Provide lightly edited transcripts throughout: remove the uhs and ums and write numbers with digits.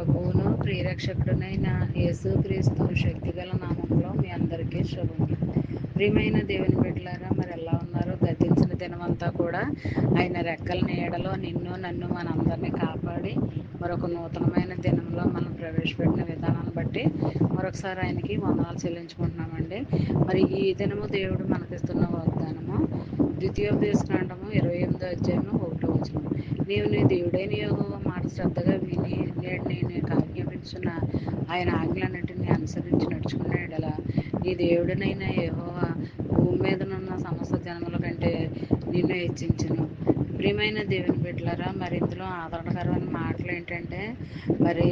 ప్రభువును ప్రియరక్షకుడునైన యేసుక్రీస్తు శక్తిగల నామంలో మీ అందరికీ శుభములు. ప్రియమైన దేవుని బిడ్డలారా, మరి ఎలా ఉన్నారు? గతించిన దినమంతా కూడా ఆయన రెక్కల నీడలో నిన్ను నన్ను మనందరినీ కాపాడి మరొక నూతనమైన దినంలో మనం ప్రవేశపెట్టిన విధానాన్ని బట్టి మరొకసారి ఆయనకి వందనాలు చెల్లించుకుంటున్నామండి. మరి ఈ దినము దేవుడు మనకిస్తున్న వాగ్దానము ద్వితీయోపదేశకాండము 28వ అధ్యాయము 1వ వచనం. నీవు నీ దేవుడైన యెహోవా మాట శ్రద్ధగా విని నేడు నేను నీకు ఆజ్ఞాపించున్న ఆయన ఆజ్ఞలన్నింటినీ అనుసరించి నడుచుకున్న యెడల నీ దేవుడనైన యెహోవా భూమి మీదనున్న సమస్త జనముల కంటే నిన్ను హెచ్చించును. ప్రియమైన దేవుని బిడ్డలారా, మరి ఇందులో ఆదరణకరమైన మాటలు ఏంటంటే, మరి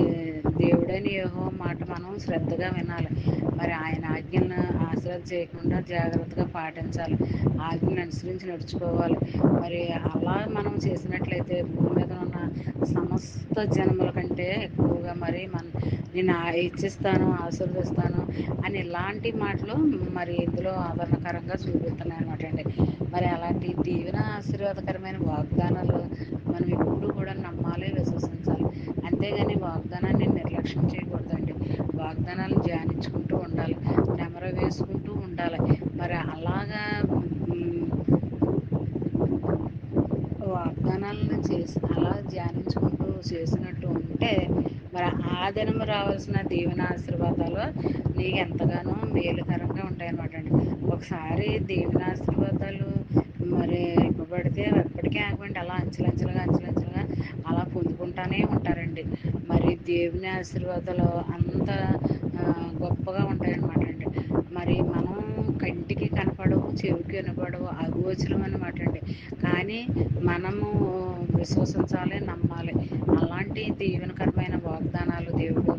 దేవుడైన యెహోవా మాట మనం శ్రద్ధగా వినాలి. మరి ఆయన ఆజ్ఞలను ఆశ్రద్ధ చేయకుండా జాగ్రత్తగా పాటించాలి. ఆజ్ఞలను అనుసరించి నడుచుకోవాలి. మరి అలా మనం చేసినట్లయితే భూమి మీద ఉన్న సమస్త జనముల కంటే ఎక్కువగా మరి నేను హెచ్చిస్తాను, ఆశీర్వదిస్తాను అని ఇలాంటి మాటలు మరి ఇందులో ఆదరణకరంగా చూపిస్తున్నాయి అనమాట అండి. మరి అలాంటి దీవెన ఆశీర్వాదకరమైన వాగ్దానాలు మనం ఎప్పుడు కూడా నమ్మాలి, విశ్వసించాలి. అంతేగాని వాగ్దానాన్ని నిర్లక్ష్యం చేయకూడదండి. వాగ్దానాలను ధ్యానించుకుంటూ ఉండాలి, నెమరు వేసుకుంటూ ఉండాలి. మరి అలాగా వాగ్దానాలను చేసి అలా ధ్యానించుకుంటూ చేసినట్టు ఉంటే మరి ఆ దినం రావాల్సిన దీవెన ఆశీర్వాదాలు నీకు ఎంతగానో మేలుకరంగా ఉంటాయన్నమాట అండి. ఒకసారి దీవెన ఆశీర్వాదాలు మరి ఇవ్వబడితే ఎప్పటికీ ఆగమండి. అలా అంచెలంచెలుగా అలా పొందుకుంటానే ఉంటారండి. మరి దేవుని ఆశీర్వాదాలు అంత గొప్పగా ఉంటాయన్నమాట అండి. మరి మనం కంటికి కనపడవు, చెవికి వినపడవు, అగోచరం అనమాట అండి. కానీ మనము విశ్వసించాలి, నమ్మాలి. అలాంటి దీవెనకరమైన వాగ్దానాలు దేవుడు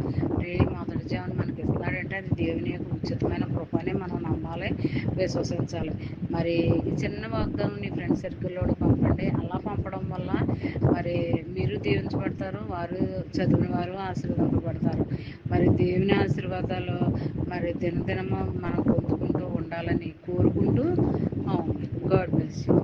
మొదటి జీవనం మనకి ఇస్తున్నాడంటే అది దేవుని యొక్క ఉచితమైన కృపని మనం నమ్మాలి, విశ్వసించాలి. మరి ఈ చిన్న వాగ్దానం నీ ఫ్రెండ్ సర్కిల్లో పంపండి. అలా పంపడం వల్ల మరి మీరు దీవించబడతారు, వారు చదివిన వారు ఆశీర్వదింపబడతారు. మరి దేవుని ఆశీర్వాదాలు మరి దినదినము మనం పొందుకుంటూ ఉండాలని కోరుకుంటూ గాడ్ బ్లెస్ యూ.